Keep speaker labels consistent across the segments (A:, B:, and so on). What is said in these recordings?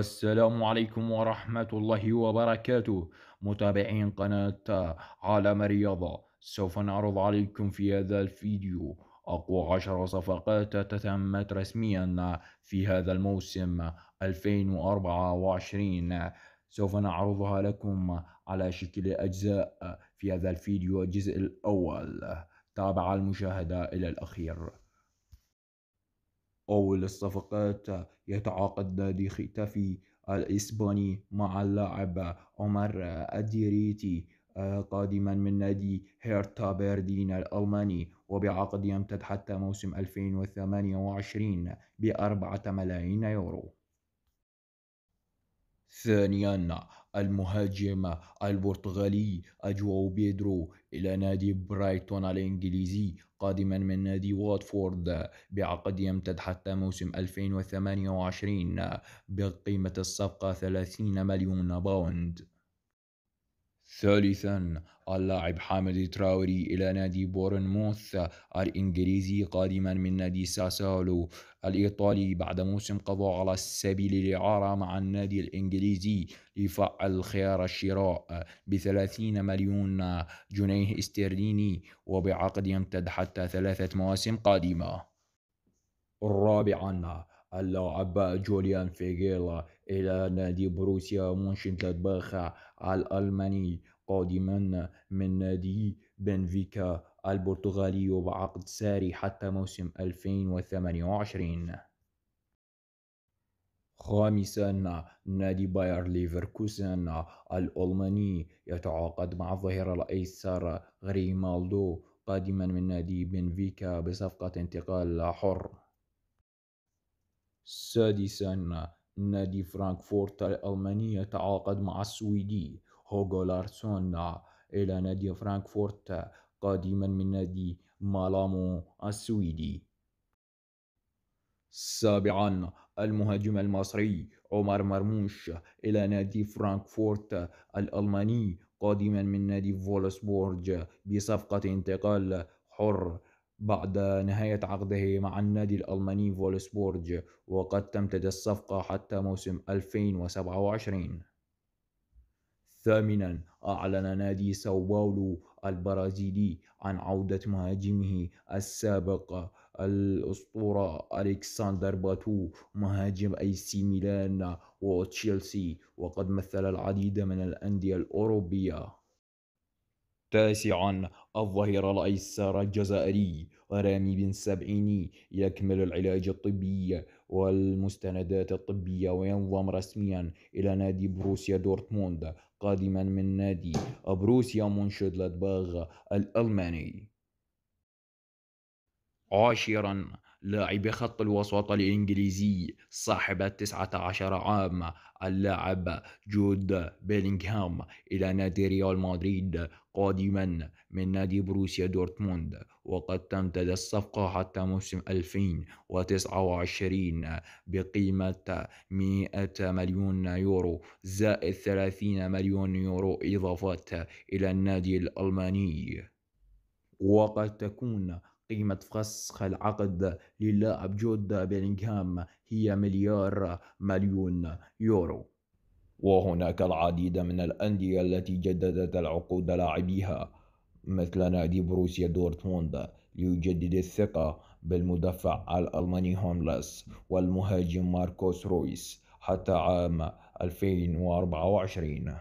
A: السلام عليكم ورحمة الله وبركاته. متابعين قناة عالم الرياضة، سوف نعرض عليكم في هذا الفيديو أقوى 10 صفقات تتمت رسميا في هذا الموسم 2024. سوف نعرضها لكم على شكل أجزاء في هذا الفيديو. الجزء الأول، تابع المشاهدة إلى الأخير. أول الصفقات، يتعاقد نادي ختافي الإسباني مع اللاعب عمر الديريتي قادما من نادي هيرتا برلين الألماني، وبعقد يمتد حتى موسم 2028 ب4 ملايين يورو. ثانيا، المهاجم البرتغالي أجواو بيدرو إلى نادي برايتون الإنجليزي قادما من نادي واتفورد بعقد يمتد حتى موسم 2028 بقيمة الصفقة 30 مليون باوند. ثالثا، اللاعب حامد تراوري إلى نادي بورنموث الإنجليزي قادما من نادي ساسولو الإيطالي بعد موسم قضاء على سبيل الإعارة مع النادي الإنجليزي، ليفعل خيار الشراء ب30 مليون جنيه استرليني وبعقد يمتد حتى 3 مواسم قادمة. رابعا، اللاعب جوليان فيغيلا إلى نادي بروسيا مونشنغلادباخ الألماني قادما من نادي بنفيكا البرتغالي وبعقد ساري حتى موسم 2028. خامسا، نادي باير ليفركوزن الألماني يتعاقد مع الظهير الأيسر غريمالدو قادما من نادي بنفيكا بصفقة انتقال حر. سادسا، نادي فرانكفورت الألماني يتعاقد مع السويدي هوغو لارسون إلى نادي فرانكفورت قادما من نادي مالامو السويدي. سابعا، المهاجم المصري عمر مرموش إلى نادي فرانكفورت الألماني قادما من نادي فولسبورج بصفقة انتقال حر بعد نهاية عقده مع النادي الألماني فولسبورج، وقد تمتد الصفقة حتى موسم 2027. ثامنا، أعلن نادي ساو باولو البرازيلي عن عودة مهاجمه السابق الأسطورة ألكسندر باتو مهاجم أي سي ميلان وتشيلسي، وقد مثل العديد من الأندية الأوروبية. تاسعا، الظهير الأيسر الجزائري رامي بن سبعيني يكمل العلاج الطبي والمستندات الطبية وينضم رسميا إلى نادي بروسيا دورتموند قادما من نادي بروسيا مونشنغلادباغ الألماني. عاشرا، لاعب خط الوسط الإنجليزي صاحب 19 عام اللاعب جود بيلينغهام إلى نادي ريال مدريد قادما من نادي بروسيا دورتموند، وقد تمتد الصفقة حتى موسم 2029 بقيمة 100 مليون يورو زائد 30 مليون يورو إضافات إلى النادي الألماني. وقد تكون قيمة فسخ العقد للاعب جود بيلينغهام هي 1,000,000,000 يورو. وهناك العديد من الأندية التي جددت العقود لاعبيها مثل نادي بروسيا دورتموند ليجدد الثقة بالمدافع الألماني هوملس والمهاجم ماركوس رويس حتى عام 2024،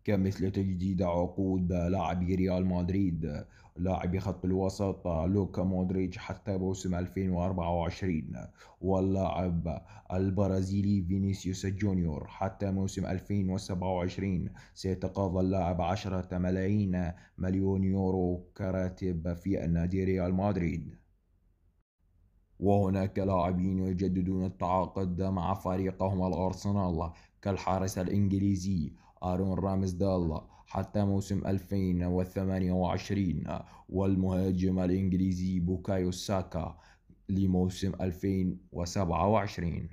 A: كمثل تجديد عقود لاعبي ريال مدريد لاعبي خط الوسط لوكا مودريتش حتى موسم 2024، واللاعب البرازيلي فينيسيوس جونيور حتى موسم 2027. سيتقاضى اللاعب 10 ملايين يورو كراتب في النادي ريال مدريد. وهناك لاعبين يجددون التعاقد مع فريقهم الأرسنال كالحارس الإنجليزي آرون رامسدال حتى موسم 2028، والمهاجم الإنجليزي بوكايو ساكا لموسم 2027.